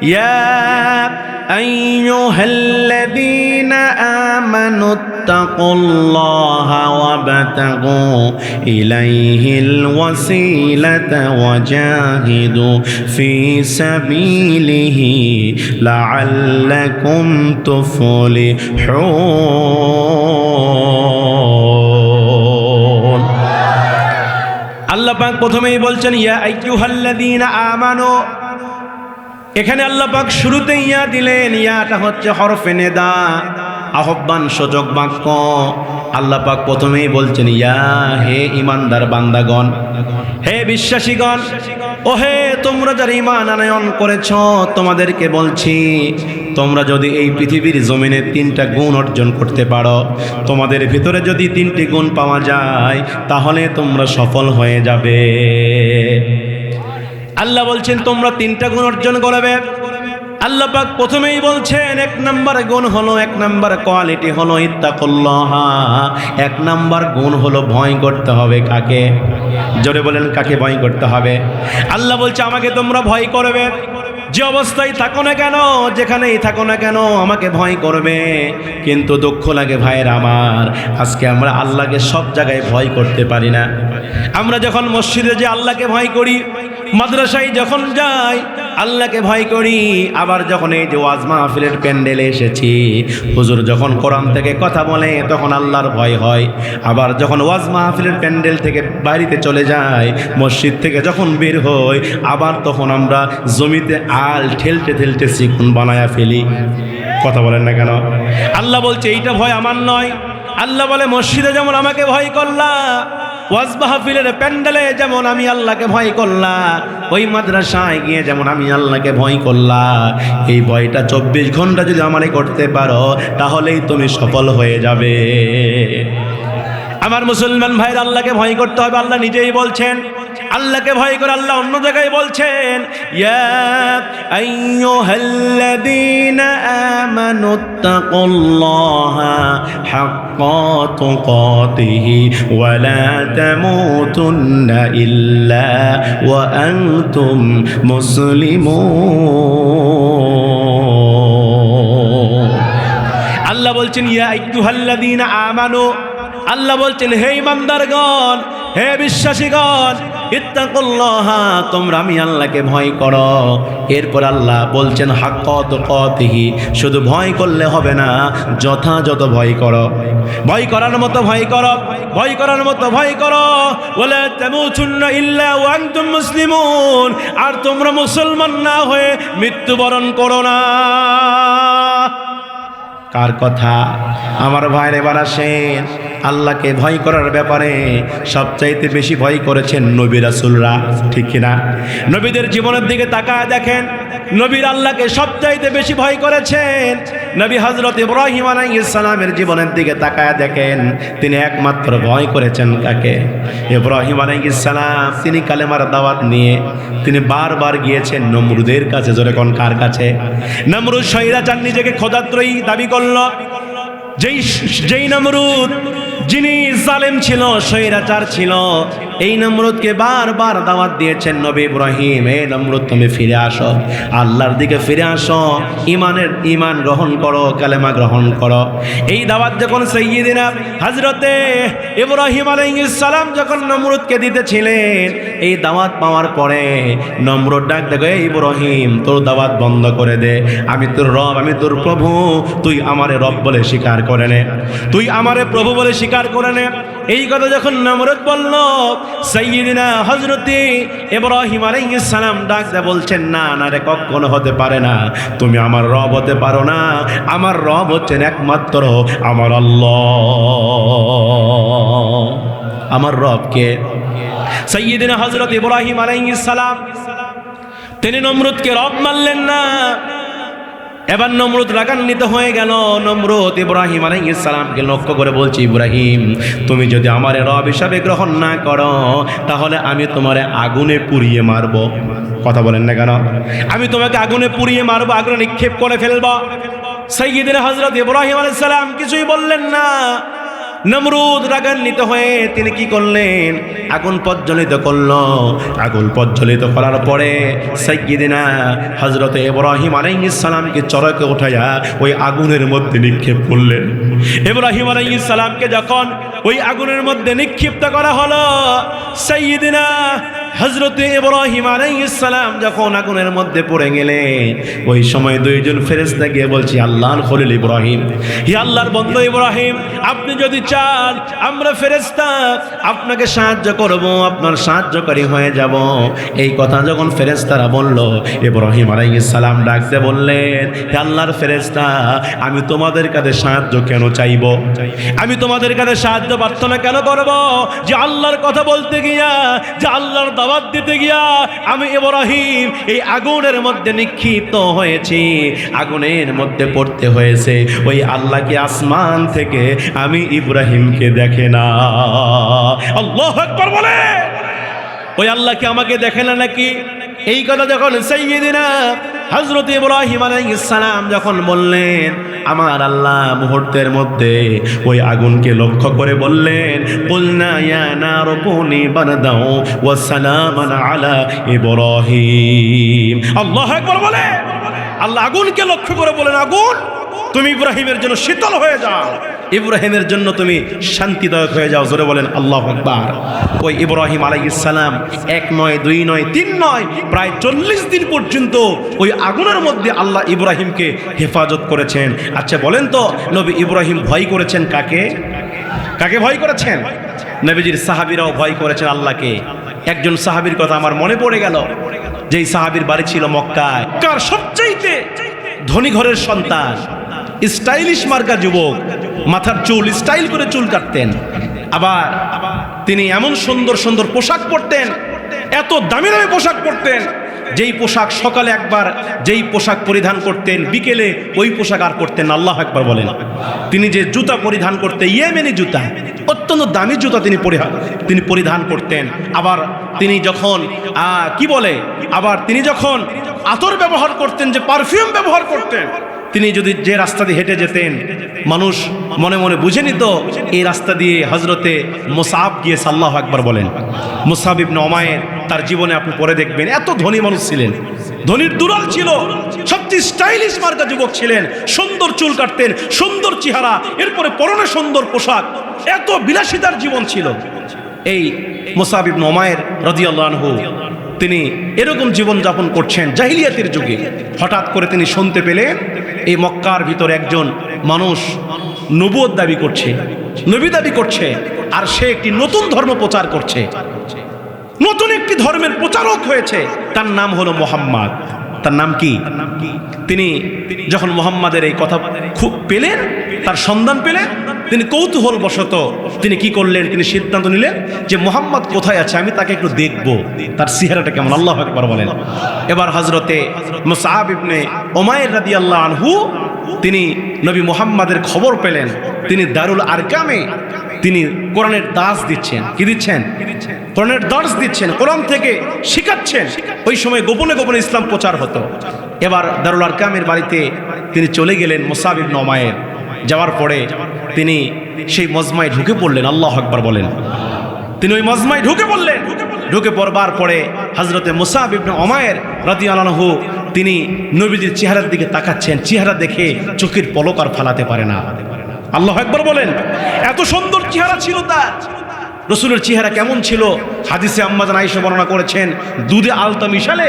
ইয়া আইয়ুহাল্লাযীনা আমানু ইত্তাকুল্লাহা ওয়াবতাগু ইলাইহিল ওয়াসিলাতা ওয়াজাহিদু ফি সাবিলিহি লাআল্লাকুম তুফলিহুন। আল্লাহ পাক প্রথমেই বলছেন ইয়া আইয়ুহাল্লাযীনা আমানু। এখানে আল্লাহ পাক শুরুতে ইয়া দিলেন, ইয়াটা হচ্ছে হরফে নেদা, আহ্বান সূচক বাক্য। আল্লাহ পাক প্রথমেই বলছেন ইয়া, হে ঈমানদার বান্দাগণ, হে বিশ্বাসীগণ, ও হে তোমরা যারা ঈমান আনয়ন করেছ, তোমাদেরকে বলছি তোমরা যদি এই পৃথিবীর জমিনে 3টা গুণ অর্জন করতে পারো, তোমাদের ভিতরে যদি 3টি গুণ পাওয়া যায়, তাহলে তোমরা সফল হয়ে যাবে। আল্লাহ বলছেন তোমরা 3টা গুণ অর্জন করবে। আল্লাহ পাক প্রথমেই বলছেন 1 নম্বর গুণ হলো, 1 নম্বর কোয়ালিটি হলো ইত্তাকুল্লাহ। 1 নম্বর গুণ হলো ভয় করতে হবে। কাকে? জোরে বলেন, কাকে ভয় করতে হবে? আল্লাহ বলছে আমাকে তোমরা ভয় করবে, যে অবস্থায় থাকো না কেন, যেখানেই থাকো না কেন আমাকে ভয় করবে। কিন্তু দুঃখ লাগে ভাইয়ের আমার, আজকে আমরা আল্লাহকে সব জায়গায় ভয় করতে পারি না। আমরা যখন মসজিদে যে আল্লাহকে ভয় করি, মাদ্রাসায় যখন যাই আল্লাহকে ভয় করি, আবার যখন এই যে ওয়াজ মাহফিলের প্যান্ডেলে এসেছি, হুজুর যখন কোরআন থেকে কথা বলে তখন আল্লাহর ভয় হয়। আবার যখন ওয়াজ মাহফিলের প্যান্ডেল থেকে বাড়িতে চলে যায়, মসজিদ থেকে যখন বের হই, আবার তখন আমরা জমিতে আল ঠেলতে ঠেলতে চিকন বানায়া ফেলি। কথা বলেন না কেন? আল্লাহ বলছে এইটা ভয় আমার নয়। আল্লাহ বলে মসজিদে যেমন আমাকে ভয় করলা, ওয়াজ মাহফিলের প্যান্ডেলে যেমন আমি আল্লাহকে ভয় করলা, ওই মাদ্রাসায় গিয়ে যেমন আমি আল্লাহকে ভয় করলা, এই ভয়টা 24 ঘন্টা যদি আমারে করতে পারো, তাহলেই তুমি সফল হয়ে যাবে। আমার মুসলমান ভাইরা, আল্লাহকে ভয় করতে হবে। আল্লাহ নিজেই বলছেন আল্লাহকে ভয় করে। আল্লাহ অন্য জায়গায় বলছেন ইয়া আইয়ুহাল্লাযীনা আমানু ইত্তাকুল্লাহা হাক্কা তুকাতিহি ওয়া লা তামুতুন্না ইল্লা ওয়া আনতুম মুসলিমুন। আল্লাহ বলছেন ইয়া আইয়ুহাল্লাযীনা আমানু। আল্লাহ বলছেন হে ঈমানদারগণ, হে বিশ্বাসীগণ, ইত্তাকুল্লাহা, তোমরা আমি আল্লাহকে ভয় করো। এরপর আল্লাহ বলছেন হাক্কা তুকাতিহি, শুধু ভয় করলে হবে না, যথাযথ ভয় করো। ভয় করার মতো ভয় করো, ভয় করার মতো ভয় করো। ওয়ালা তামুতুন্না ইল্লা ওয়া আনতুম মুসলিমুন। আর তোমরা মুসলমান না হয়ে মৃত্যুবরণ করো না। কার কথা? আমার ভাইয়ের। এবার আসেন, আল্লাহকে ভয় করার ব্যাপারে সবচাইতে বেশি ভয় করেছেন নবী রাসূলরা, ঠিক কিনা? নবীদের জীবনের দিকে তাকায় দেখেন, নবীর আল্লাহকে সবচাইতে বেশি ভয় করেছেন। নবী হযরত ইব্রাহিম আলাইহিস সালামের জীবনের দিকে তাকায় দেখেন, তিনি একমাত্র ভয় করেছেন কাকে? ইব্রাহিম আলাইহিস সালাম। তিনি কালেমার দাওয়াত নিয়ে তিনি বারবার গিয়েছেন নমরুদের কাছে। জোরে কোন কার কাছে? নমরুদ স্বৈরাচার, নিজেকে খোদাত্রয়ী দাবি করল। যেই নমরুদ, যিনি জালেম ছিল, স্বৈরাচার ছিল, এই নমরুদকে বারবার দাওয়াত দিয়েছেন নবী ইব্রাহিম, হে নমরুদ তুমি ফিরে আসো, আল্লাহর দিকে ফিরে আসো, ঈমান গ্রহণ করো, কালেমা গ্রহণ করো। এই দাওয়াত যখন সাইয়্যিদিনা হযরতে ইব্রাহিম আলাইহিস সালাম যখন নমরুদকে দিতেছিলেন, এই দাওয়াত পাওয়ার পরে নমরুদ ডাক দেয়, ইব্রাহিম তোর দাওয়াত বন্ধ করে দে, আমি তোর রব, আমি তোর প্রভু, তুই আমারে রব বলে স্বীকার করে নে, তুই আমারে প্রভু বলে স্বীকার করে নে। এই কথা যখন নমরুদ বলল, সাইয়্যিদিনা হযরতে ইব্রাহিম আলাইহিস সালাম ডাক দিয়ে বলছেন, না না রে, কখনো হতে পারে না, তুমি আমার রব হতে পারো না, আমার রব হচ্ছেন একমাত্র আমার আল্লাহ। আমার রবকে সাইয়্যিদিনা হযরত ইব্রাহিম আলাইহিস সালাম তিনি নমরুদকে রব মানলেন না। এবার নমরুদ রাগান্বিত হয়ে গেল। নমরুদ ইব্রাহিম আলাইহিস সালামকে লক্ষ্য করে বলছে, ইব্রাহিম তুমি যদি আমারে রব হিসাবে গ্রহণ না করো, তাহলে আমি তোমারে আগুনে পুড়িয়ে মারব। কথা বলেন না কেন? আমি তোমাকে আগুনে পুড়িয়ে মারবো, আগুনে নিক্ষেপ করে ফেলবো। সাইয়্যিদিনা হযরত ইব্রাহিম আলাইহিস সালাম কিছুই বললেন না। নমরুদ রাগান্বিত হয়ে তিনি কি করলেন, আগুন প্রজ্বলিত করলো। আগুন প্রজ্বলিত করার পরে সাইয়্যিদিনা হযরত ইব্রাহিম আলাইহিস সালামকে চরকে উঠায়া ওই আগুনের মধ্যে নিক্ষেপ করলেন। ইব্রাহিম আলাইহিস সালামকে যখন ওই আগুনের মধ্যে নিক্ষিপ্ত করা হলো, সাইয়্যিদিনা হযরত ইব্রাহিম আলাইহিস সালাম যখন আগুনের মধ্যে পড়ে গেলেন, ওই সময় দুইজন ফেরেশতা গিয়ে বলছে, আল্লাহর খলিল ইব্রাহিম, হে আল্লাহর বন্ধু ইব্রাহিম, আপনি যদি চান আমরা ফেরেশতা আপনাকে সাহায্য করব, আপনার সাহায্যকারী হয়ে যাব। এই কথা যখন ফেরেশতারা বলল, ইব্রাহিম আলাইহিস সালাম ডাকতে বললেন, হে আল্লাহর ফেরেশতা, আমি তোমাদের কাছে সাহায্য কেন চাইব? আমি তোমাদের কাছে সাহায্য প্রার্থনা কেন করব? যে আল্লাহর কথা বলতে গিয়া, যে আল্লাহর দাওয়াত দিতে গিয়া আমি ইব্রাহিম এই আগুনের মধ্যে নিক্ষিপ্ত হয়েছি, আগুনের মধ্যে পড়তে হয়েছে। ওই আল্লাহ কি আসমান থেকে আমি ইব্রাহিমকে দেখে না? আল্লাহু আকবার বলে। ওই আল্লাহ কি আমাকে দেখে না নাকি? এই কথা যখন সাইয়্যিদিনা হযরত ইব্রাহিম আলাইহিস সালাম যখন বললেন, আমার আল্লাহ মুহূর্তের মধ্যে ওই আগুনকে লক্ষ্য করে বললেন, কুলনা ইয়া নারু কুনি বারদাও ওয়া সালামান আলা ইব্রাহিম। আল্লাহু আকবার বলে। আল্লাহ আগুনকে লক্ষ্য করে বলেন, আগুন তুমি ইব্রাহিমের জন্য শীতল হয়ে যাও, ইব্রাহিমের জন্য তুমি শান্তিদায়ক হয়ে যাও। জোরে বলেন আল্লাহু আকবার। ওই ইব্রাহিম আলাইহিস সালাম 1 নয় 2 নয় 3 নয় প্রায় 40 দিন পর্যন্ত ওই আগুনের মধ্যে আল্লাহ ইব্রাহিমকে হেফাজত করেছেন। আচ্ছা বলেন তো, নবী ইব্রাহিম ভয় করেছেন কাকে? কাকে ভয় করেছেন? নবীজির সাহাবীরাও ভয় করেছেন আল্লাহকে। একজন সাহাবীর কথা আমার মনে পড়ে গেল, যেই সাহাবীর বাড়ি ছিল মক্কায়, কার সবচাইতে ধনী ঘরের সন্তান, স্টাইলিশ মার্কা যুবক, মাথার চুল স্টাইল করে চুল কাটতেন, আবার তিনি এমন সুন্দর সুন্দর পোশাক পরতেন, এত দামি দামি পোশাক পরতেন, যেই পোশাক সকালে একবার যেই পোশাক পরিধান করতেন, বিকেলে ওই পোশাক আর পরতেন না। আল্লাহু আকবার বলেন। তিনি যে জুতা পরিধান করতেন, ইয়েমেনি জুতা, অত্যন্ত দামি জুতা তিনি পরিধান করতেন। আবার তিনি যখন তিনি যখন আতর ব্যবহার করতেন, যে পারফিউম ব্যবহার করতেন, তিনি যদি যে রাস্তা দিয়ে হেঁটে যেতেন, মানুষ মনে মনে বুঝে নিত এই রাস্তা দিয়ে হযরতে মুসআব গিয়েছে। আল্লাহু আকবার বলেন। মুসআব ইবনে উমাইর, তার জীবনে আপনি পরে দেখবেন, এত ধনী মানুষ ছিলেন, ধনীর দুলাল ছিল, সবচেয়ে স্টাইলিশ মার্কা যুবক ছিলেন, সুন্দর চুল কাটতেন, সুন্দর চেহারা, এরপরে পরনে সুন্দর পোশাক, এত বিলাসিতার জীবন ছিল। এই মুসআব ইবনে উমাইর রাদিয়াল্লাহু আনহু তিনি এরকম জীবন যাপন করছেন জাহিলিয়াতের যুগে। হঠাৎ করে তিনি শুনতে পেলেন এই মক্কার ভিতরে একজন মানুষ নবুয়ত দাবি করছে, নবী দাবি করছে, আর সে একটি নতুন ধর্ম প্রচার করছে, নতুন একটি ধর্মের প্রচারক হয়েছে। তার নাম হলো মুহাম্মদ। তার নাম কি? তিনি যখন মুহাম্মাদের এই কথা খুব পেলেন, তার সন্ধান পেলেন, তিনি কৌতূহল বশত তিনি কি করলেন, তিনি সিদ্ধান্ত নিলেন যে মুহাম্মদ কোথায় আছে, আমি তাকে একটু দেখব, তার চেহারাটা কেমন। আল্লাহু আকবার বলেন। এবার হযরতে মুসআব ইবনে উমাইর রাদিয়াল্লাহু আনহু তিনি নবী মুহাম্মাদের খবর পেলেন। তিনি দারুল আরকামে তিনি কোরআনের দাস দিচ্ছেন। কি দিচ্ছেন? কোরআনের দাস দিচ্ছেন, কোরআন থেকে শেখাচ্ছেন। ওই সময় গোপনে গোপনে ইসলাম প্রচার হতো। এবার দারুল আরকামের বাড়িতে তিনি চলে গেলেন মুসআব ইবনে উমাইর। যাওয়ার পরে তিনি সেই মজমায় ঢুকে পড়লেন। আল্লাহু আকবার বলেন। তিনি ওই মজমায় ঢুকে পড়লেন। ঢুকে পড়বার পরে হযরতে মুসআব ইবনে উমাইর রাদিয়াল্লাহু আনহু তিনি নবীজির চেহারার দিকে তাকাচ্ছেন। চেহারা দেখে চোখের পলক আর ফালাতে পারে না। আল্লাহু আকবার বলেন। এত সুন্দর চেহারা ছিল তার। রাসূলের চেহারা কেমন ছিল? হাদিসে আম্মা জান আয়েশা বর্ণনা করেছেন, দুধে আলতা মিশালে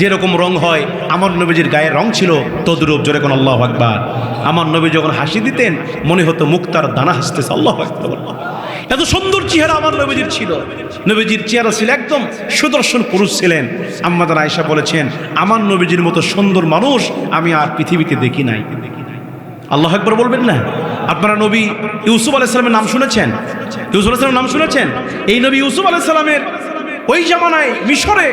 যেরকম রং হয়, আমার নবীজির গায়ের রং ছিল তদ্রূপ। জোরে কোন আল্লাহু আকবার। আমার নবী যখন হাসি দিতেন মনে হতো মুক্তার দানা হাসতেছে। আল্লাহু আকবার। এত সুন্দর চেহারা আমার নবীজির ছিল। নবীজির চেহারা ছিল একদম সুদর্শন পুরুষ ছিলেন। আম্মা জান আয়েশা বলেছেন, আমার নবীজির মতো সুন্দর মানুষ আমি আর পৃথিবীতে দেখি নাই। আল্লাহু আকবার বলবেন না? আপনারা নবী ইউসুফ আলাইহিস সালামের নাম শুনেছেন? ইউসুফ আলাইহিস সালামের নাম শুনেছেন? এই নবী ইউসুফ আলাইহিস সালামের ওই জামানায় মিশরে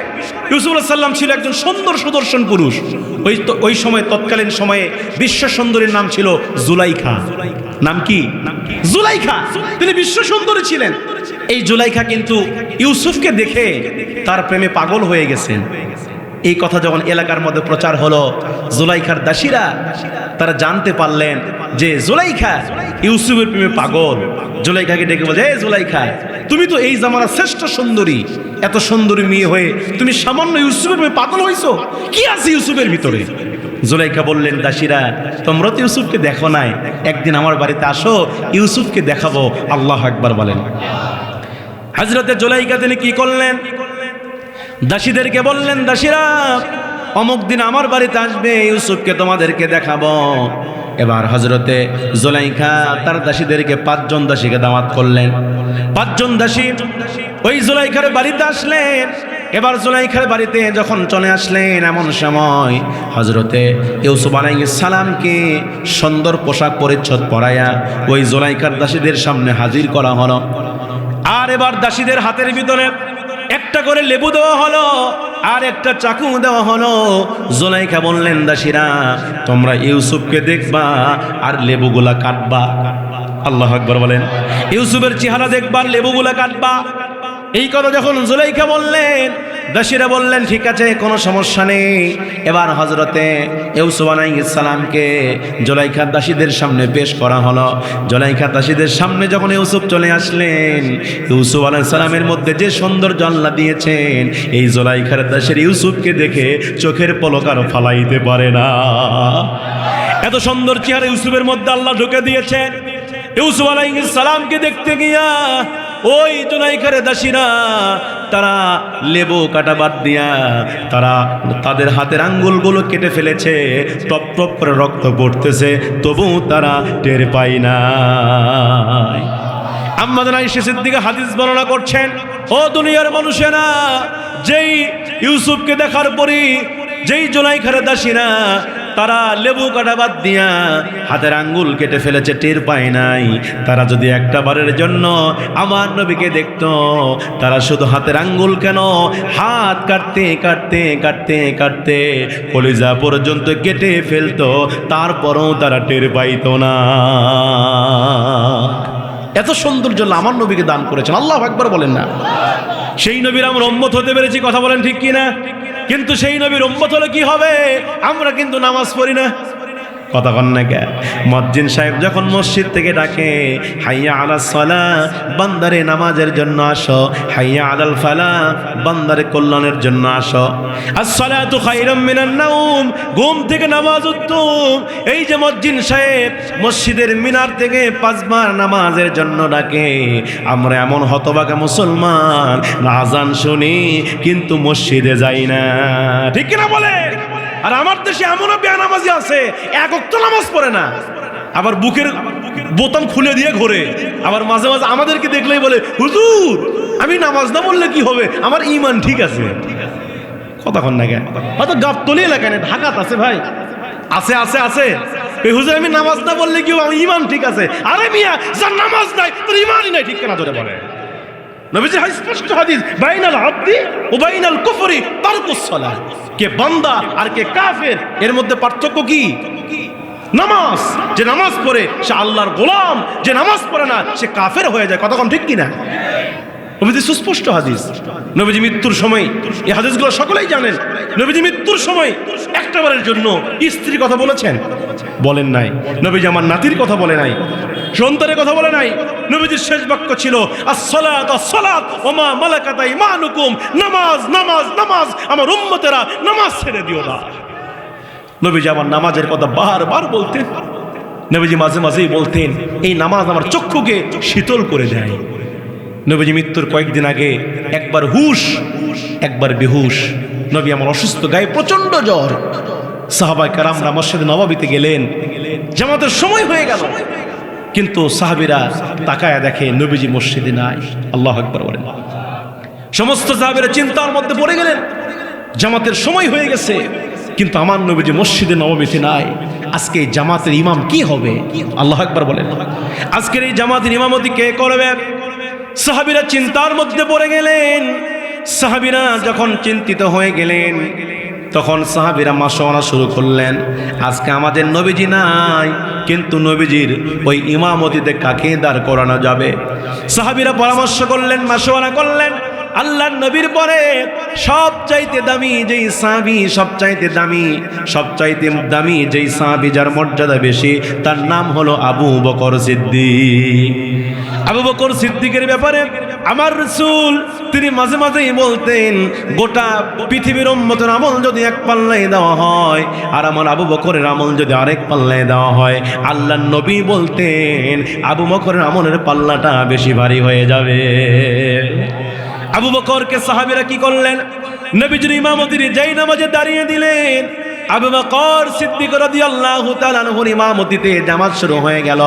ইউসুফ আলাইহিস সালাম ছিল একজন সুন্দর সুদর্শন পুরুষ। ওই সময় তৎকালীন সময়ে বিশ্ব সুন্দরীর নাম ছিল জুলাইখা। নাম কি? জুলাইখা। তিনি বিশ্ব সুন্দরী ছিলেন। এই জুলাইখা কিন্তু ইউসুফকে দেখে তার প্রেমে পাগল হয়ে গেছেন। এই কথা যখন এলাকার মধ্যে প্রচার হলো, জুলাইখার দাসীরা তারা জানতে পারলেন যে জুলাইখা ইউসুফের প্রেমে পাগল। জুলাইখাকে ডেকে বলে, এ জুলাইখা, তুমি তো এই জামানার শ্রেষ্ঠ সুন্দরী, এত সুন্দরী মেয়ে হয়ে তুমি সামান্য ইউসুফের প্রেমে পাগল হইছো, কি আছে ইউসুফের ভিতরে? জুলাইখা বললেন, দাসীরা তোমরা তো ইউসুফকে দেখো নাই, একদিন আমার বাড়িতে আসো, ইউসুফকে দেখাবো। আল্লাহু আকবার বলেন। হযরতে জুলাইখা তিনি কি করলেন? দাসীদেরকে বললেন, দাসীরা অমুক দিন আমার বাড়িতে আসবে, ইউসুফকে তোমাদেরকে দেখাবো। এবার হযরতে জুলাইখা তার দাসীদেরকে 5 জন দাসীকে দাওয়াত করলেন। 5 জন দাসী ওই জুলাইখার বাড়িতে আসলেন। এবার জুলাইখার বাড়িতে যখন চলে আসলেন, এমন সময় হযরতে ইউসুফ আলাইহিস সালামকে সুন্দর পোশাক পরিচ্ছদ পরাইয়া ওই জুলাইখার দাসীদের সামনে হাজির করা হলো। আর এবার দাসীদের হাতের ভিতরে একটা করে লেবু দেওয়া হলো, আর একটা চাকু দেওয়া হলো। জুলাইখা বললেন, দাসীরা তোমরা ইউসুফকে দেখবা আর লেবুগুলা কাটবা। আল্লাহু আকবার বলেন। ইউসুফের চেহারা দেখবা, লেবুগুলা কাটবা। এই কথা যখন জুলাইখা বললেন, দাসীরা বললেন, ঠিক আছে, কোনো সমস্যা নেই। এবার হযরতে ইউসুফ আলাইহিস সালামকে জুলাইখার দাসীদের সামনে পেশ করা হলো। জুলাইখার দাসীদের সামনে যখন ইউসুফ চলে আসলেন, ইউসুফ আলাইহিস সালামের মধ্যে যে সৌন্দর্য আল্লাহ দিয়েছেন, এই জুলাইখার দাসীর ইউসুফকে দেখে চোখের পলক আর ফালাইতে পারে না। এত সুন্দর চেহারা ইউসুফের মধ্যে আল্লাহ ঢুকে দিয়েছেন। ইউসুফ আলাইহিস সালামকে দেখতে গিয়া ওই জুলাইখার দাসীরা তারা লেবু কাটা বাদ দিয়া তারা তাদের হাতের আঙ্গুলগুলো কেটে ফেলেছে। টপ টপ করে রক্ত পড়তেছে, তবু তারা টের পায় না। আম্মা জান আয়েশা সিদ্দিকা হাদিস বর্ণনা করছেন, ও দুনিয়ার মানুষেরা, যেই ইউসুফকে দেখার পরই যেই জুলাইখার দাসীরা তারা লেবু কাটা বাদ দিয়া হাতের আঙ্গুল কেটে ফেলেছে, টের পায় নাই, তারা যদি একটা বারের জন্য আমার নবীকে দেখতো, তারা শুধু হাতের আঙ্গুল কেন, হাত কাটতে কাটতে কাটতে কাটতে কলিজা পর্যন্ত কেটে ফেলতো, তারপরও তারা টের পাইতো না। এত সৌন্দর্য আমার নবীকে দান করেছেন। আল্লাহু আকবার বলেন না। সেই নবীর আমরা উম্মত হতে পেরেছি, কথা বলেন ঠিক কিনা? কিন্তু সেই নবীর উম্মত হলে কি হবে? আমরা কিন্তু নামাজ পড়ি না। কথা কন না কে? মুয়াজ্জিন সাহেব যখন মসজিদ থেকে ডাকে, হাইয়া আলাস সালাহ, বান্দারে নামাজের জন্য আসো, হাইয়া আলাল ফালাহ, বান্দারে কল্যাণের জন্য আসো, আস-সালাতু খায়রুম মিনান নাওম, ঘুম থেকে নামাজ উত্তম। এই যে মুয়াজ্জিন সাহেব মসজিদের মিনার থেকে 5 বার নামাজের জন্য ডাকে, আমরা এমন হতভাগা মুসলমান, আযান শুনি কিন্তু মসজিদে যাই না, ঠিক কিনা বলে? আর আমার দেশে এমনও বেনামাজি আছে, এক ওয়াক্ত নামাজ পড়ে না, আবার বুকের বোতাম খুলে দিয়ে ঘোরে। আবার মাঝে মাঝে আমাদেরকে দেখলেই বলে, হুজুর আমি নামাজ না পড়লে কি হবে, আমার ঈমান ঠিক আছে। কতক্ষণ না কেন? হয়তো গাবতলী এলাকায় না, ঢাকাত আছে ভাই, আছে আছে আছে। এই হুজুর আমি নামাজ না পড়লে কি হবে, আমার ঈমান ঠিক আছে। আরে মিয়া, যার নামাজ নাই তোর ঈমানই নাই, ঠিক কেনা ধরে বলে। নবীজি স্পষ্ট হাদিস, বাইনাল আবদি ওয়া বাইনাল কুফরি তারকুস সালাহ, কে বান্দা আর কে কাফের, এর মধ্যে পার্থক্য কি? নামাজ। যে নামাজ পড়ে সে আল্লাহর গোলাম, যে নামাজ পড়ে না সে কাফের হয়ে যায়। কতক্ষণ ঠিক কিনা? নবীজি সুস্পষ্ট হাদিস। নবীজি মৃত্যুর সময়, এই হাদিসগুলো সকলেই জানেন, নবীজি মৃত্যুর সময় একটা বারের জন্য স্ত্রীর কথা বলেছেন? বলেন নাই। নবীজি আমার নাতির কথা বলে নাই, সন্তানের কথা বলে নাই। নবীজির শেষ বাক্য ছিল, আস-সালাত আস-সালাত ওয়া মা মালাকাত আইমানুকুম, নামাজ নামাজ নামাজ, আমার উম্মতেরা নামাজ ছেড়ে দিও না। নবীজি আমার নামাজের কথা বারবার বলতেন। নবীজি মাঝে মাঝেই বলতেন, এই নামাজ আমার চক্ষুকে শীতল করে দেয়। নবীজি মৃত্যুর কয়েকদিন আগে একবার হুশ একবার বেহুশ। নবী আমার অসুস্থ, গায়ে প্রচন্ড জ্বর। সাহাবায়ে কেরামরা মসজিদে নববীতে গেলেন, জামাতের সময় হয়ে গেল, কিন্তু সাহাবীরা তাকায়া দেখে নবীজি মসজিদে নাই। আল্লাহু আকবার বলেন। সমস্ত সাহাবীরা চিন্তার মধ্যে পড়ে গেলেন, জামাতের সময় হয়ে গেছে, কিন্তু আমার নবীজি মসজিদে নববীতে নাই। আজকে এই জামাতের ইমাম কি হবে? আল্লাহু আকবার বলেন। আজকের এই জামাতের ইমামতি কে করবে? সাহাবীরা চিন্তার মধ্যে পড়ে গেলেন। সাহাবীরা যখন চিন্তিত হয়ে গেলেন, তখন সাহাবীরা মাশওয়ারা শুরু করলেন, আজকে আমাদের নবীজি নাই, কিন্তু নবীজির ওই ইমামতিতে কাকে দাঁড় করানো যাবে? সাহাবীরা পরামর্শ করলেন, মাশওয়ারা করলেন, আল্লাহর নবীর পরে সবচাইতে দামি যেই সাহাবী, সবচাইতে দামি যেই সাহাবী যার মর্যাদা বেশি, তার নাম হলো আবু বকর সিদ্দিক। আবু বকর সিদ্দিকের ব্যাপারে আমার রাসূল তিনি মাঝে মাঝেই বলতেন, গোটা পৃথিবীর উম্মতের আমল যদি এক পাল্লায় দেওয়া হয় আর আমার আবু বকরের আমল যদি আরেক পাল্লায় দেওয়া হয়, আল্লাহর নবী বলতেন আবু বকরের আমলের পাল্লাটা বেশি ভারী হয়ে যাবে। আবু বকরকে সাহাবীরা কি করলেন? নবীজির ইমামতির যেই নামাজে দাঁড়িয়ে দিলেন, আবু বকর সিদ্দিক রাদিয়াল্লাহু তাআলা আনহুর ইমামতিতে জামাত শুরু হয়ে গেল।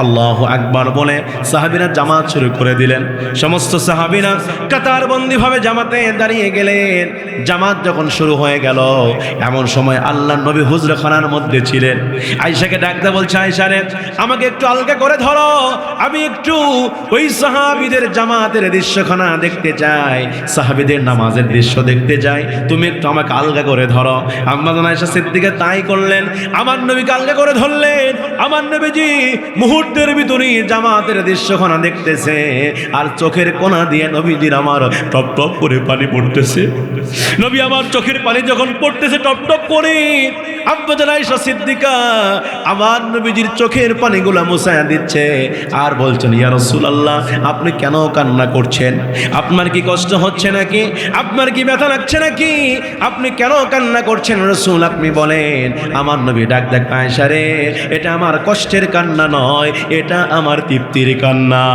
আল্লাহু আকবার বলে সাহাবীরা জামাত শুরু করে দিলেন। সমস্ত সাহাবীরা কাতারবন্দি ভাবে জামাতে দাঁড়িয়ে গেলেন। জামাত যখন শুরু হয়ে গেল, এমন সময় আল্লাহর নবী হুজরাখানার মধ্যে ছিলেন। আয়েশাকে ডাকতে বলছে, আয়েশা রে, আমাকে একটু আলগা করে ধরো, আমি একটু ওই সাহাবীদের জামাতের দৃশ্যখানা দেখতে চাই, সাহাবীদের নামাজের দৃশ্য দেখতে চাই, তুমি একটু আমাকে আলগা করে ধরো। আম্মা আয়েশা সিদ্দিকা তাই করলেন, আমার নবীকে আলগা করে ধরলেন। আমার নবীজি মুহূর্তের ভিতরেই জামাতের দৃশ্যখানা দেখতেছে, আর চোখের কোণা দিয়ে নবীজির আমার টপ টপ করে পানি পড়তেছে। নবী আমার চোখের পানি যখন পড়তেছে টপ টপ করে, আম্মা আয়েশা সিদ্দিকা আমার নবীজির চোখের পানিগুলো মুছায়া দিচ্ছে আর বলছেন, ইয়া রাসূলুল্লাহ, আপনি কেন কান্না করছেন? আপনার কি কষ্ট হচ্ছে নাকি? আপনার কি ব্যথা লাগছে নাকি? আপনি কেন কান্না করছেন রাসূল? আপনি বলেন। আমার নবী ডাক ডাক, আয়েশা রে, এটা আমার কষ্টের কান্না নয়, এটা আমার তৃপ্তির কান্না।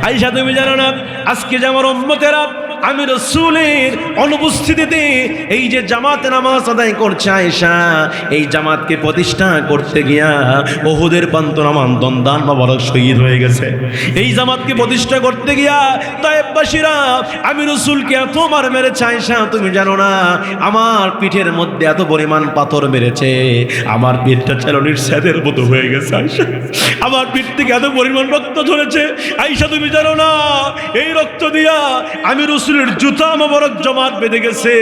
আয়েশা তুমি জানো না, আজকে যে আমার উম্মতেরা আমি রাসূলের অনুপস্থিতিতে এই যে জামাতে নামাজ আদায় করছে, আয়েশা এই জামাতকে প্রতিষ্ঠা করতে গিয়া উহুদের প্রান্তরামান দন্দান মোবারক শহীদ হয়ে গেছে। এই জামাতকে প্রতিষ্ঠা করতে গিয়া তায়েফবাসীরা আমি রাসূলকে এত মার মেরেছে, আয়েশা তুমি জানো না, আমার পিঠের মধ্যে এত পরিমাণ পাথর মেরেছে, আমার পিঠটা ছিল নির্সাদের মতো হয়ে গেছে। আয়েশা, আমার পিঠ থেকে এত পরিমাণ রক্ত ঝরেছে, আয়েশা তুমি জানো না, এই রক্ত দিয়া আমি রাসূলের জুতা মোবারক জামাত বেঁধে গেছে।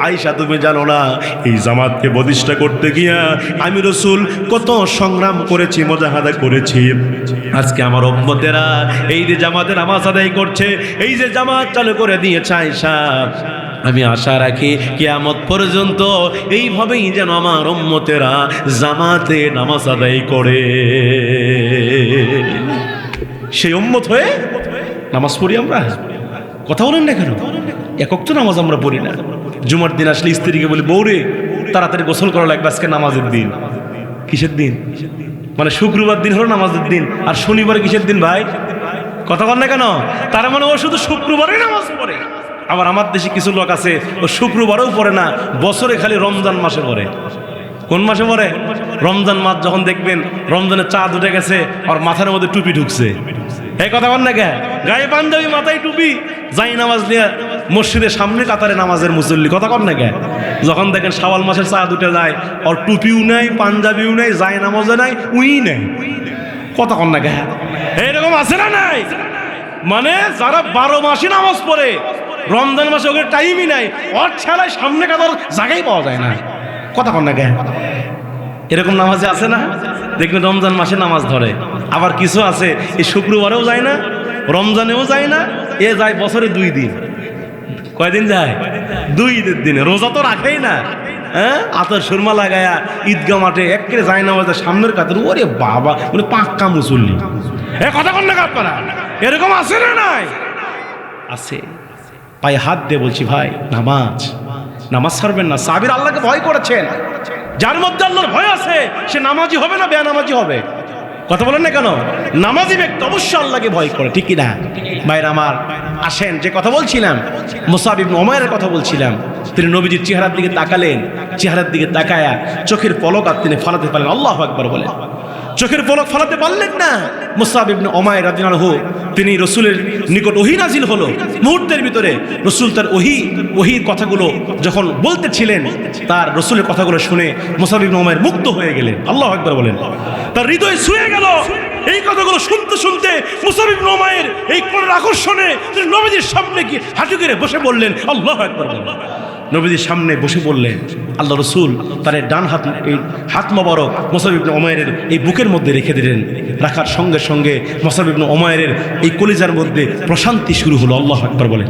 আয়েশা তুমি জানো না, এই জামাতকে প্রতিষ্ঠা করতে গিয়া আমি রাসূল কত সংগ্রাম করেছি, মুজাহাদা করেছি। আজকে আমার উম্মতেরা এই যে জামাতের নামাজ আদায় করছে, এই যে জামাত চালু করে দিয়েছে, আয়েশা আমি আশা রাখি কিয়ামত পর্যন্ত এইভাবেই যেন আমার উম্মতেরা জামাতে নামাজ আদায় করে। সেই উম্মত হয়ে নামাজ পড়ি আমরা। কথা বলেন না কেন? একক তো নামাজ আমরা পড়ি না। জুমার দিন আসলে স্ত্রীকে বলি, বউরে তাড়াতাড়ি গোসল করা লাগবে, আজকে নামাজের দিন। কিসের দিন? মানে শুক্রবার দিন হলো নামাজের দিন, আর শনিবার কিসের দিন ভাই? কথা বল না কেন? তার মানে ও শুধু শুক্রবারে নামাজ পড়ে। আবার আমার দেশে কিছু লোক আছে, ও শুক্রবারেও পড়ে না, বছরে খালি রমজান মাসে পড়ে। কোন মাসে পড়ে? রমজান মাস যখন দেখবেন রমজানের চাঁদ উঠে গেছে, আর মাথার মধ্যে টুপি ঢুকছে। এই কথা বল না কে? গায়ে পাঞ্জাবি, মাথায় টুপি, যাই নামাজ নিয়ে মসজিদের সামনে কাতারে নামাজের মুসল্লি। কথা কর না কে? যখন দেখেন শাওয়াল মাসের চাঁদ উঠে যায়, আর টুপিও নাই, পাঞ্জাবিও নাই, যাই নামাজে নাই, উই নেই। কথা কর না কে? এইরকম আছে না নাই? মানে যারা 12 মাসই নামাজ পড়ে, রমজান মাসে ওকে টাইমই নাই, ওর ছাড়াই সামনে কাতার জায়গায় পাওয়া যায় না। কথা কর না কে? এরকম নামাজে আছে না? দেখবেন রমজান মাসে নামাজ ধরে। আবার কিছু আছে এই শুক্রবারেও যায় না, রমজানেও যায় না, এ যায় বছরে 2 দিন। কয়দিন যায়? 2 ঈদের দিনে। রোজা তো রাখেই না, হ্যাঁ, আতর সুরমা লাগায়া ঈদগাহ মাঠে একেবারে যায় নামাজে সামনের কাতার। ওরে বাবা, মানে পাক্কা মুসল্লি। এ কথা কর না আপনারা? এরকম আছে না নাই? আছে। পায়ে হাত দিয়ে বলছি, ভাই নামাজ ছাড়বেন না। সাহাবীরা আল্লাহকে ভয় করেছেন। যার মধ্যে আল্লাহর ভয় আছে সে নামাজি হবে না বেনামাজি হবে? কথা বলেন না কেন? নামাজি ব্যক্তি অবশ্যই আল্লাহকে ভয় করে, ঠিক কি না? ভাইরা আমার, আসেন যে কথা বলছিলাম, মুসাব ইবনে উমাইরের কথা বলছিলাম। তিনি নবীজির চেহারার দিকে তাকালেন, চেহারার দিকে তাকায়া চোখের পলক আর তিনি ফলাতে পারলেন। আল্লাহু আকবার বলেন। চোখের পলক ফলাতে পারলেন না। মুসাব ইবনে উমাইর রাদিয়াল্লাহু তিনি রাসূলের নিকট ওহী নাজিল হলো, মুহূর্তের ভিতরে রাসূল তার ওহীর কথাগুলো যখন বলতেছিলেন, তার রাসূলের কথাগুলো শুনে মুসাব ইবনে উমাইর মুগ্ধ হয়ে গেলেন। আল্লাহু আকবার বলেন। তার হৃদয় ছুঁয়ে গেল। এই কথাগুলো শুনতে শুনতে মুসাব ইবনে উমাইর এই কোরআনের আকর্ষণে তিনি নবীজির সামনে গিয়ে হাঁটু গেড়ে বসে বললেন। আল্লাহু আকবার বলেন। নবীজির সামনে বসে বললেন। আল্লাহ রাসূল তার ডান হাত, এই হাত মোবারক মুসাব ইবনে উমাইরের এই বুকের মধ্যে রেখে দিলেন। রাখার সঙ্গে সঙ্গে মুসআব ইবনে উমাইরের এই কলিজার মধ্যে প্রশান্তি শুরু হলো। আল্লাহু আকবার বলেন।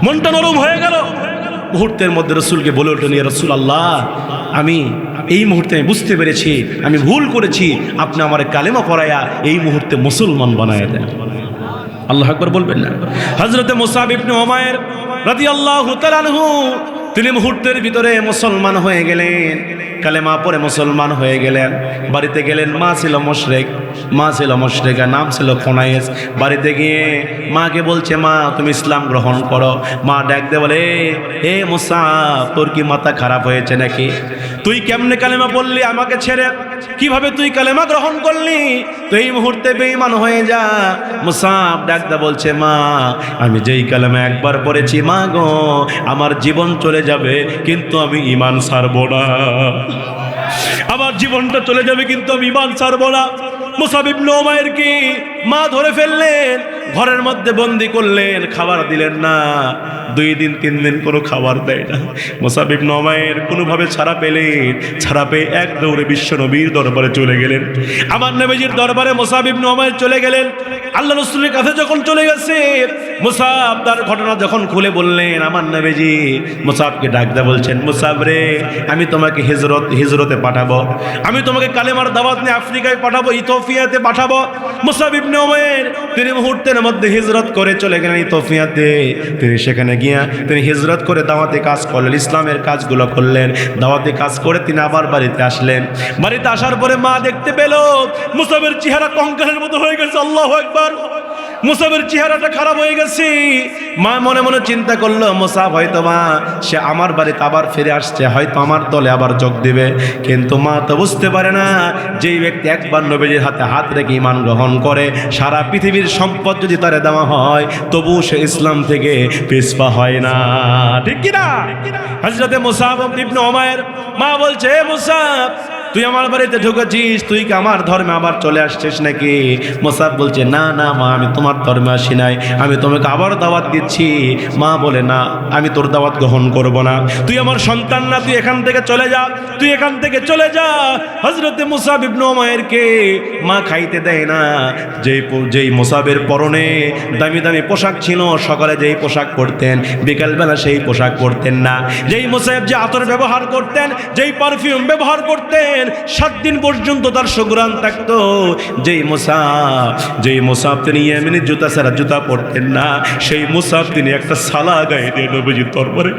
মনটা নরম হয়ে গেল। মুহূর্তের মধ্যে রাসূলকে বলে উঠলেন, ইয়া রাসূলুল্লাহ, আমি এই মুহূর্তে আমি বুঝতে পেরেছি আমি ভুল করেছি, আপনি আমার কালেমা পড়ায়া এই মুহূর্তে মুসলমান বানায়া দেন। আল্লাহু আকবার বলবেন না? হযরতে মুসআব ইবনে উমাইর রাদিয়াল্লাহু তাআলা আনহু তিনি মুহূর্তের ভিতরে মুসলমান হয়ে গেলেন, কালেমা পড়ে মুসলমান হয়ে গেলেন। বাড়িতে গেলেন, মা ছিল মুশরিকা, নাম ছিল খুনাইস। বাড়িতে গিয়ে মাকে বলছে, মা তুমি ইসলাম গ্রহণ করো। মা ডাক দিয়ে বলে, এ মুসআব, তোর কি মাথা খারাপ হয়েছে নাকি? তুই কেমনে কালেমা পড়লি আমাকে ছেড়ে? কিভাবে তুই কালেমা গ্রহণ করলি? তো এই মুহূর্তে বেঈমান হয়ে যা। মুসআব ডাক দিয়ে বলছে, মা আমি যেই কালেমা একবার পড়েছি মা গো, আমার জীবন চলে যাবে কিন্তু আমি ঈমান ছাড়বো না। আমার জীবনটা চলে যাবে কিন্তু আমি ঈমান ছাড়বো না। মুসআব ইবনে উমাইরকে মা ধরে ফেললেন, ঘরের মধ্যে বন্দি করলেন, খাবার দিলেন না। 2 দিন 3 দিন কোনো খাবার দেয় না। মুসআব ইবনে উমাইর কোনোভাবে ছাড়া পেয়ে এক দৌড়ে বিশ্ব নবীর দরবারে চলে গেলেন। আমার নবীজির দরবারে মুসআব ইবনে উমাইর চলে গেলেন। আল্লাহ রাসূলের কাছে যখন চলে গেছে, মুসআব তার ঘটনা যখন খুলে বললেন, আমার নবীজি মুসআবকে ডাক দিয়ে বলছেন, মুসআব রে, আমি তোমাকে হিজরতে পাঠাবো, আমি তোমাকে কালেমার দাওয়াত নিয়ে আফ্রিকায় পাঠাবো, ইথিওপিয়াতে পাঠাবো। মুসআব ইবনে উমাইর তিনি মুহূর্তের মধ্যে হিজরত করে চলে গেলেন ইথিওপিয়াতে। তিনি সেখানে গিয়া তিনি হিজরত করে দাওয়াতে কাজ করলেন, ইসলামের কাজগুলো করলেন। দাওয়াতে কাজ করে তিনি আবার বাড়িতে আসলেন। বাড়িতে আসার পরে মা দেখতে পেল মুসআবের চেহারা কঙ্কালের মতো হয়ে গেছে। আল্লাহু আকবার। মুসআবের চেহারাটা খারাপ হয়ে গেছে। মা মনে মনে চিন্তা করলো, মুসআব হয়তো মা সে আমার বাড়িতে আবার ফিরে আসছে, হয়তো আমার দলে আবার যোগ দিবে। কিন্তু মা তো বুঝতে পারে না, যেই ব্যক্তি একবার নবীজির হাতে হাত রেখে ঈমান গ্রহণ করে, সারা পৃথিবীর সম্পদ যদি তারে দেওয়া হয় তবু সে ইসলাম থেকে পিছপা হয় না। ঠিক কি না? হযরতে মুসআব ইবনে উমাইর মা বলছে, মুসআব তুই আমার বাড়িতে ঢুকেছিস, তুই কি আমার ধর্মে আবার চলে আসছিস নাকি? মুসআব বলছে, না না মা, আমি তোমার ধর্মে আসি নাই, আমি তোমাকে আবার দাওয়াত দিচ্ছি। মা বলে, না আমি তোর দাওয়াত গ্রহণ করব না, তুই আমার সন্তান না, তুই এখান থেকে চলে যা, তুই এখান থেকে চলে যা। হযরতে মুসআব ইবনে উমাইরকে মা খাইতে দেয় না। যেই মুসআবের পরনে দামি দামি পোশাক ছিল, সকালে যেই পোশাক পরতেন বিকালবেলা সেই পোশাক পরতেন না। যেই মুসআব যে আতর ব্যবহার করতেন, যেই পারফিউম ব্যবহার করতেন, 7 দিন পর্যন্ত তার সুঘ্রাণ থাকতো। যেই মুসআব তিনি ইয়েমেনি জুতা ছাড়া জুতা পরতেন না, সেই মুসআব তিনি একটা সালা গায়ে দিয়ে নবীজির দরবারে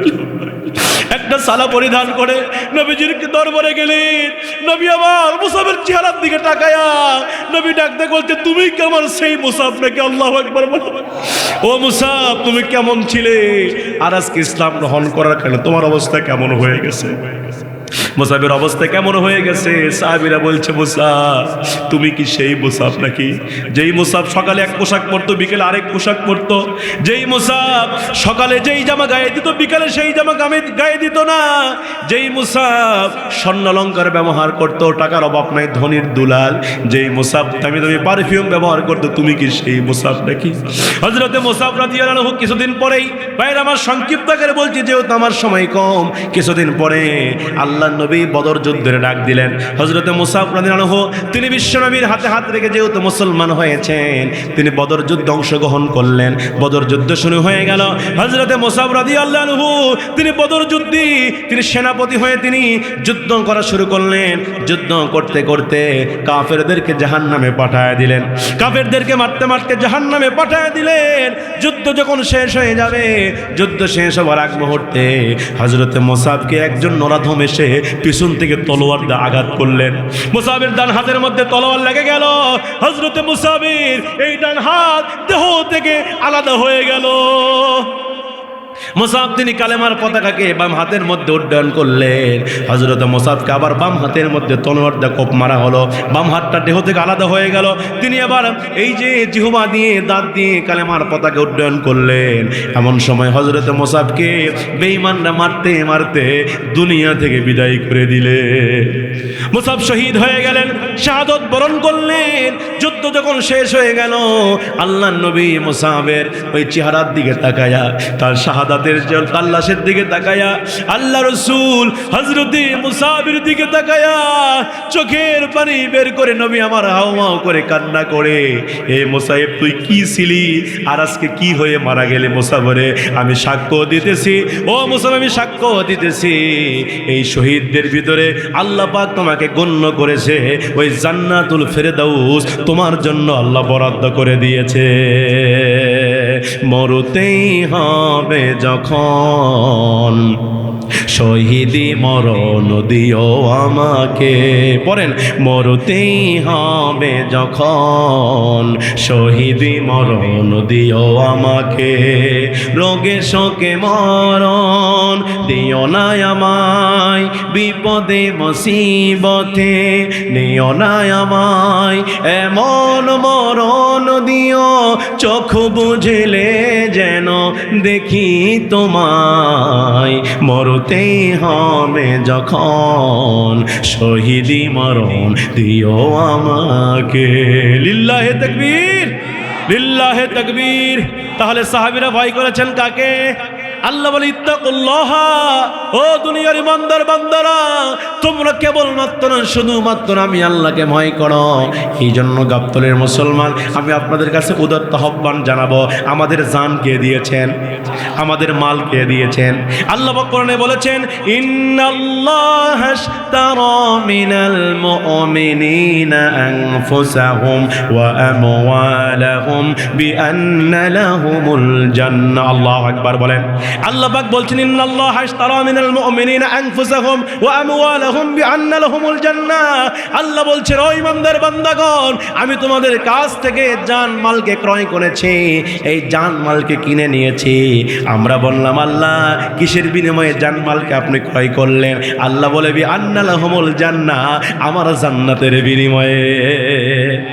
একটা সালা পরিধান করে নবীজির দরবারে গেলেন। নবী আমার মুসআবের চেহারার দিকে তাকায়া নবী ডাকতে বলতে, তুমি কেমন সেই মুসআব নাকি? আল্লাহু আকবার বলো। ও মুসআব, তুমি কেমন ছিলে, আর আজকে ইসলাম গ্রহণ করার কারণে তোমার অবস্থা কেমন হয়ে গেছে? মুসআবের অবস্থা কেমন হয়ে গেছে? সাহাবীরা বলছে, মুসআব তুমি কি সেই মুসআব নাকি যেই মুসআব সকালে এক পোশাক পরতো বিকেলে আরেক পোশাক পরতো? যেই মুসআব সকালে যেই জামা গায়ে দিত বিকেলে সেই জামা গায়ে দিত না? যেই মুসআব স্বর্ণ অলংকার ব্যবহার করতো, টাকার অভাব নাই, ধনির দুলাল? যেই মুসআব দামি দামি পারফিউম ব্যবহার করতো, তুমি কি সেই মুসআব নাকি? হযরতে মুসআব রাদিয়াল্লাহু আনহু কিছুদিন পরেই, ভাইরা আমার সংক্ষিপ্ত করে বলছি যেহেতু আমার সময় কম, কিছুদিন পরে আল্লাহ নবী বদর যুদ্ধের ডাক দিলেন। হযরতে মুসআব রাদিয়াল্লাহু আনহু তিনি বিশ্বনবীর হাতে হাত রেখে যেহেতু মুসলমান হয়েছেন, তিনি বদর যুদ্ধে অংশগ্রহণ করলেন। বদর যুদ্ধ শুরু হয়ে গেল। হযরতে মুসআব রাদিয়াল্লাহু আনহু তিনি বদর যুদ্ধে তিনি সেনাপতি হয়ে তিনি যুদ্ধ করা শুরু করলেন। যুদ্ধ করতে করতে কাফেরদেরকে জাহান্নামে পাঠায় দিলেন, কাফেরদেরকে মারতে মারতে জাহান্নামে পাঠায় দিলেন। যুদ্ধ যখন শেষ হয়ে যাবে, যুদ্ধ শেষ হওয়ার আগ মুহূর্তে হযরতে মুসআবকে একজন নরাধম এসে পিছন থেকে তলোয়ার দিয়ে আঘাত করলেন। মুসআবের ডান হাতের মধ্যে তলোয়ার লেগে গেল। হযরতে মুসআবের এই ডান হাত দেহ থেকে আলাদা হয়ে গেল। মুসআব তিনি কালেমার পতাকাকে বাম হাতের মধ্যে উড্ডয়ন করলেন। হযরত মুসআবকে আবার বাম হাতের মধ্যে তলোয়ার দিয়ে কোপ মারা হলো, বাম হাতটা দেহ থেকে আলাদা হয়ে গেল। তিনি আবার এই যে জিহ্বা দিয়ে দাঁত দিয়ে কালেমার পতাকা উড্ডয়ন করলেন। এমন সময় হযরত মুসআবকে বেঈমানরা মারতে মারতে দুনিয়া থেকে বিদায় করে দিলেন। মুসআব শহীদ হয়ে গেলেন, শাহাদত বরণ করলেন। যুদ্ধ যখন শেষ হয়ে গেল, আল্লাহর নবী মুসআবের ওই চেহারার দিকে তাকায়া তার শাহাদত শাহাদাতের জল তাল্লাশের দিকে তাকায়া আল্লাহ রাসূল হযরতে মুসাবির দিকে তাকায়া চোখের পানি বের করে নবী আমার হাওমাও করে কান্না করে, এ মুসাইব তুই কি ছিলি আর আজকে কি হয়ে মারা গেলে মুসাবরে? আমি সাক্ষ্য দিতেছি, ও মুসাব আমি সাক্ষ্য দিতেছি, এই শহীদদের ভিতরে আল্লাহ পাক তোমাকে গণ্য করেছে, ওই জান্নাতুল ফেরদাউস তোমার জন্য আল্লাহ বরাদ্দ করে দিয়েছে। মরতেই হবে যখন শহীদি মরণ দিও আমাকে, পড়েন, মরতেই হবে যখন শহীদি মরণ দিও আমাকে, রোগে শোকে মরণ দিও না আমায়, বিপদে মুসিবতে নিও না আমায়, এমন মরণ দিও চোখ বুঝলে যেন দেখি তোমায়, মরতেই হবে যখন শহীদি মরণ দিও আমাকে। লিল্লাহে তাকবীর, লিল্লাহে তাকবীর। তাহলে সাহাবীরা ভয় করেছেন কাকে? আল্লাহ বলে ইত্তাকুল্লাহ, ও দুনিয়ার ইমানদার বান্দারা তোমরা কেবলমাত্র না শুধুমাত্র আমি আল্লাহকে ভয় করো। এই জন্য গাবতলের মুসলমান আমি আপনাদের কাছে উদাত্ত আহ্বান জানাবো, আমাদের জান কে দিয়েছেন, আমাদের মাল কে দিয়েছেন? আল্লাহ পাক কোরআনে বলেছেন ইন্নাল্লাহা আশতারা মিনাল মুমিনিনা আনফুসাহুম ওয়া আমওয়ালাহুম বিআন্না লাহুমুল জান্নাহ। আল্লাহু আকবার বলেন। আল্লাহ পাক বলছেন ইন্নাল্লাহা আশতারা মিনাল মুমিনিনা আনফুসাহুম ওয়া আমওয়ালাহুম বিআন্না লাহুমুল জান্নাহ। আল্লাহ বলছেন ও ইমানদার বান্দাগণ আমি তোমাদের কাছ থেকে জান মালকে ক্রয় করেছি, এই জান মালকে কিনে নিয়েছি। আমরা বললাম আল্লাহ কিসের বিনিময়ে জান মালকে আপনি ক্রয় করলেন? আল্লাহ বলে বিআন্না লাহুমুল জান্নাহ, আমার জান্নাতের বিনিময়ে।